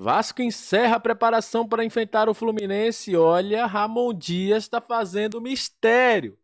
Vasco encerra a preparação para enfrentar o Fluminense. Olha, Ramon Dias está fazendo mistério.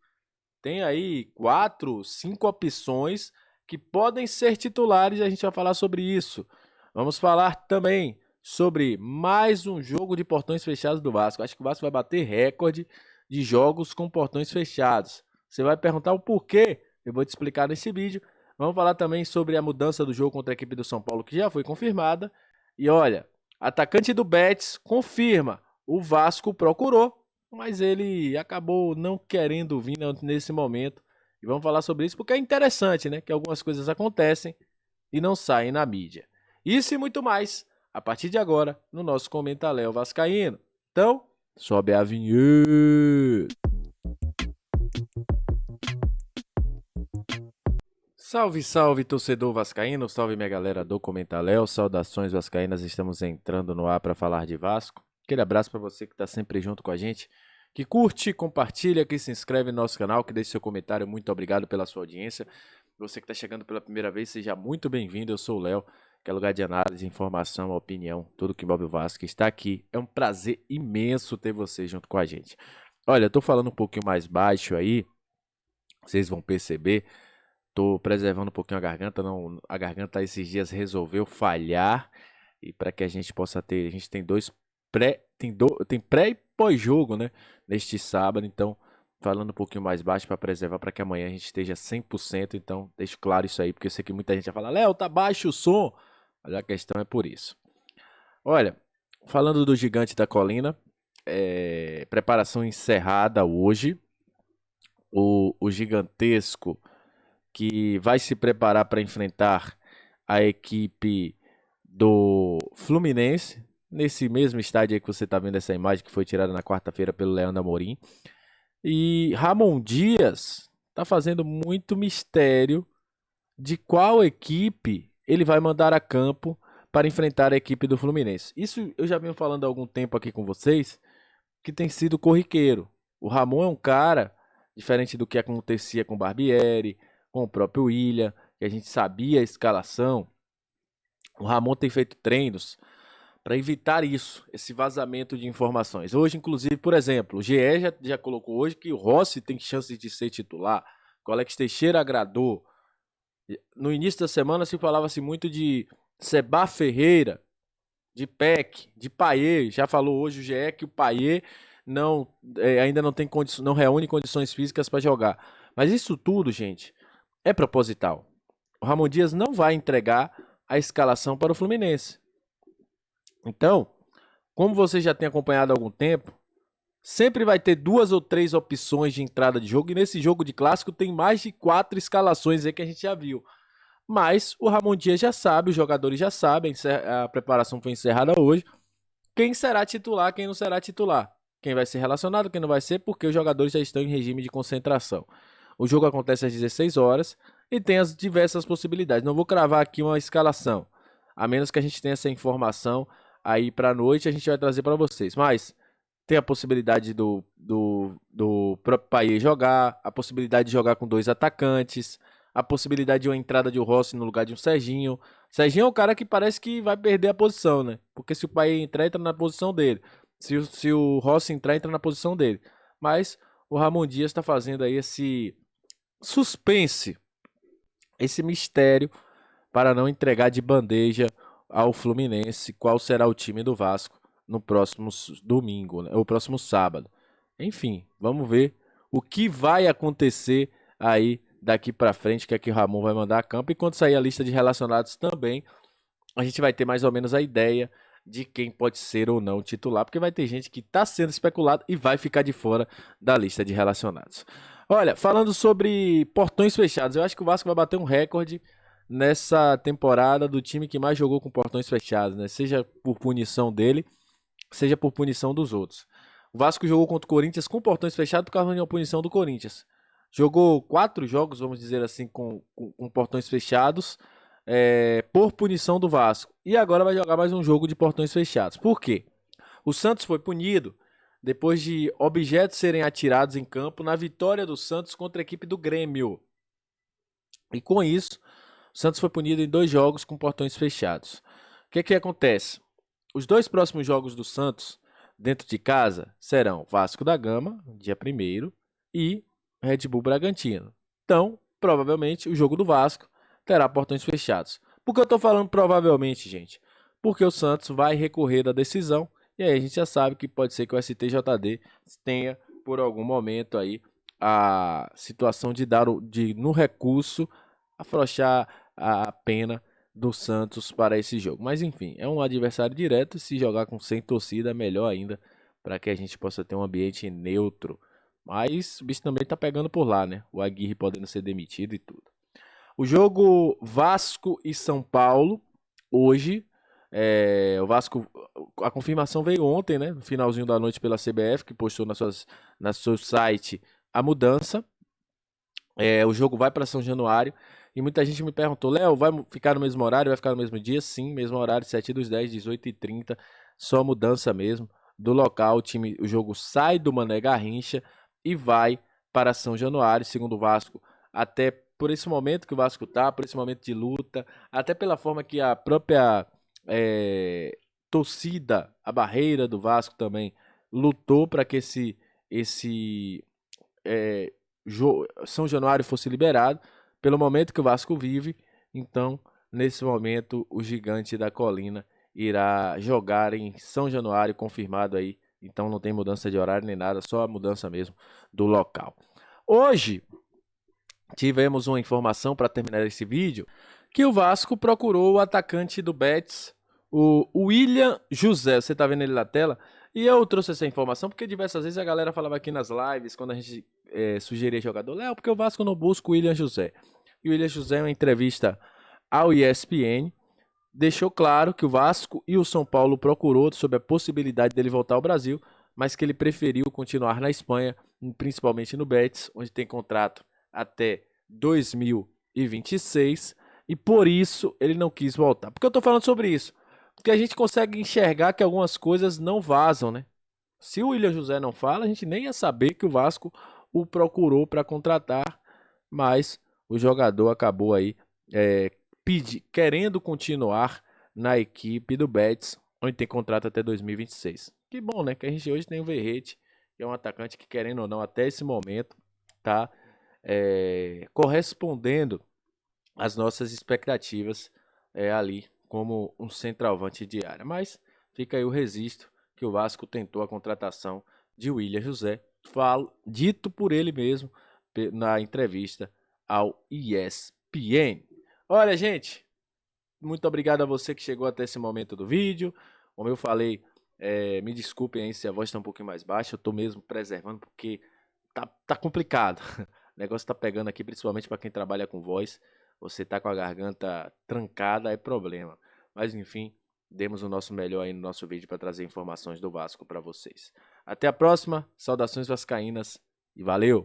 Tem aí 4, 5 opções que podem ser titulares e a gente vai falar sobre isso. Vamos falar também sobre mais um jogo de portões fechados do Vasco. Acho que o Vasco vai bater recorde de jogos com portões fechados. Você vai perguntar o porquê? Eu vou te explicar nesse vídeo. Vamos falar também sobre a mudança do jogo contra a equipe do São Paulo, que já foi confirmada. E olha, atacante do Betis confirma, o Vasco procurou, mas ele acabou não querendo vir nesse momento. E vamos falar sobre isso porque é interessante, né? Que algumas coisas acontecem e não saem na mídia. Isso e muito mais, a partir de agora, no nosso Comenta-Léo Vascaíno. Então, sobe a vinheta! Salve, salve, torcedor vascaíno, salve minha galera do Comenta-Léo, saudações vascaínas, estamos entrando no ar para falar de Vasco. Aquele abraço para você que está sempre junto com a gente, que curte, compartilha, que se inscreve no nosso canal, que deixe seu comentário, muito obrigado pela sua audiência. Você que está chegando pela primeira vez, seja muito bem-vindo, eu sou o Léo, que é lugar de análise, informação, opinião, tudo que envolve o Vasco está aqui. É um prazer imenso ter você junto com a gente. Olha, eu tô falando um pouquinho mais baixo aí, vocês vão perceber. Tô preservando um pouquinho a garganta, não, a garganta esses dias resolveu falhar e para que a gente possa ter, a gente tem tem pré e pós-jogo, né, neste sábado, então falando um pouquinho mais baixo para preservar para que amanhã a gente esteja 100%, então deixo claro isso aí, porque eu sei que muita gente vai falar, Léo, tá baixo o som, mas a questão é por isso. Olha, falando do Gigante da Colina, preparação encerrada hoje, o gigantesco que vai se preparar para enfrentar a equipe do Fluminense, nesse mesmo estádio aí que você está vendo essa imagem que foi tirada na quarta-feira pelo Leandro Amorim. E Ramon Dias está fazendo muito mistério de qual equipe ele vai mandar a campo para enfrentar a equipe do Fluminense. Isso eu já venho falando há algum tempo aqui com vocês, que tem sido corriqueiro. O Ramon é um cara, diferente do que acontecia com o Barbieri, com o próprio William, que a gente sabia a escalação. O Ramon tem feito treinos para evitar isso, esse vazamento de informações. Hoje, inclusive, por exemplo, o GE já colocou hoje que o Rossi tem chances de ser titular, que o Alex Teixeira agradou. No início da semana se falava-se muito de Seba Ferreira, de Peck, de Payet. Já falou hoje o GE que o Payet ainda não tem não reúne condições físicas para jogar. Mas isso tudo, gente, é proposital. O Ramon Dias não vai entregar a escalação para o Fluminense. Então, como você já tem acompanhado há algum tempo, sempre vai ter 2 ou 3 opções de entrada de jogo. E nesse jogo de clássico tem mais de 4 escalações aí que a gente já viu. Mas o Ramon Dias já sabe, os jogadores já sabem, a preparação foi encerrada hoje. Quem será titular, quem não será titular. Quem vai ser relacionado, quem não vai ser, porque os jogadores já estão em regime de concentração. O jogo acontece às 16 horas e tem as diversas possibilidades. Não vou cravar aqui uma escalação, a menos que a gente tenha essa informação aí para a noite, a gente vai trazer para vocês. Mas tem a possibilidade do próprio Payet jogar, a possibilidade de jogar com 2 atacantes, a possibilidade de uma entrada de um Rossi no lugar de um Serginho. Serginho é o cara que parece que vai perder a posição, né? Porque se o Payet entrar, entra na posição dele. Se o Rossi entrar, entra na posição dele. Mas o Ramon Dias está fazendo aí esse suspense, esse mistério, para não entregar de bandeja ao Fluminense qual será o time do Vasco no próximo domingo, né? Ou próximo sábado. Enfim, vamos ver o que vai acontecer aí daqui para frente, que é que o Ramon vai mandar a campo. E quando sair a lista de relacionados também, a gente vai ter mais ou menos a ideia de quem pode ser ou não titular, porque vai ter gente que está sendo especulado e vai ficar de fora da lista de relacionados. Olha, falando sobre portões fechados, eu acho que o Vasco vai bater um recorde nessa temporada do time que mais jogou com portões fechados, né? Seja por punição dele, seja por punição dos outros. O Vasco jogou contra o Corinthians com portões fechados por causa de uma punição do Corinthians. Jogou 4 jogos, vamos dizer assim, com portões fechados, por punição do Vasco. E agora vai jogar mais um jogo de portões fechados. Por quê? O Santos foi punido depois de objetos serem atirados em campo na vitória do Santos contra a equipe do Grêmio. E com isso, o Santos foi punido em 2 jogos com portões fechados. O que acontece? os 2 próximos jogos do Santos dentro de casa serão Vasco da Gama, dia 1º, e Red Bull Bragantino. Então, provavelmente, o jogo do Vasco terá portões fechados. Por que eu tô falando provavelmente, gente? Porque o Santos vai recorrer da decisão, e aí a gente já sabe que pode ser que o STJD tenha, por algum momento aí, a situação de dar no recurso afrouxar a pena do Santos para esse jogo. Mas enfim, é um adversário direto, se jogar com 100 torcida, melhor ainda, para que a gente possa ter um ambiente neutro. Mas o bicho também tá pegando por lá, né? O Aguirre podendo ser demitido e tudo. O jogo Vasco e São Paulo, hoje, o Vasco, a confirmação veio ontem, né? No finalzinho da noite pela CBF, que postou no seu site a mudança. O jogo vai para São Januário. E muita gente me perguntou, Léo, vai ficar no mesmo horário? Vai ficar no mesmo dia? Sim, mesmo horário, 7/10, 18h30. Só mudança mesmo do local. O jogo sai do Mané Garrincha e vai para São Januário, segundo o Vasco. Até por esse momento que o Vasco tá, por esse momento de luta, até pela forma que a própria torcida, a barreira do Vasco também, lutou para que esse São Januário fosse liberado, pelo momento que o Vasco vive. Então, nesse momento, o gigante da colina irá jogar em São Januário, confirmado aí. Então não tem mudança de horário nem nada, só a mudança mesmo do local. Hoje, tivemos uma informação para terminar esse vídeo, que o Vasco procurou o atacante do Betis, o William José. Você está vendo ele na tela? E eu trouxe essa informação porque diversas vezes a galera falava aqui nas lives, quando a gente sugeria jogador, Léo, porque o Vasco não busca o William José. E o William José, em uma entrevista ao ESPN, deixou claro que o Vasco e o São Paulo procurou sobre a possibilidade dele voltar ao Brasil, mas que ele preferiu continuar na Espanha, principalmente no Betis, onde tem contrato até 2026, e por isso ele não quis voltar. Por que eu tô falando sobre isso? Porque a gente consegue enxergar que algumas coisas não vazam, né? Se o William José não fala, a gente nem ia saber que o Vasco o procurou para contratar, mas o jogador acabou aí querendo continuar na equipe do Betis, onde tem contrato até 2026. Que bom, né? Que a gente hoje tem o Verratti, que é um atacante que, querendo ou não, até esse momento, tá correspondendo às nossas expectativas ali como um centroavante de área. Mas fica aí o registro que o Vasco tentou a contratação de William José, dito por ele mesmo na entrevista ao ESPN. Olha, gente, muito obrigado a você que chegou até esse momento do vídeo. Como eu falei, me desculpem aí se a voz está um pouquinho mais baixa, eu estou mesmo preservando porque tá complicado. O negócio tá pegando aqui, principalmente para quem trabalha com voz. Você tá com a garganta trancada, é problema. Mas enfim, demos o nosso melhor aí no nosso vídeo para trazer informações do Vasco para vocês. Até a próxima, saudações vascaínas e valeu!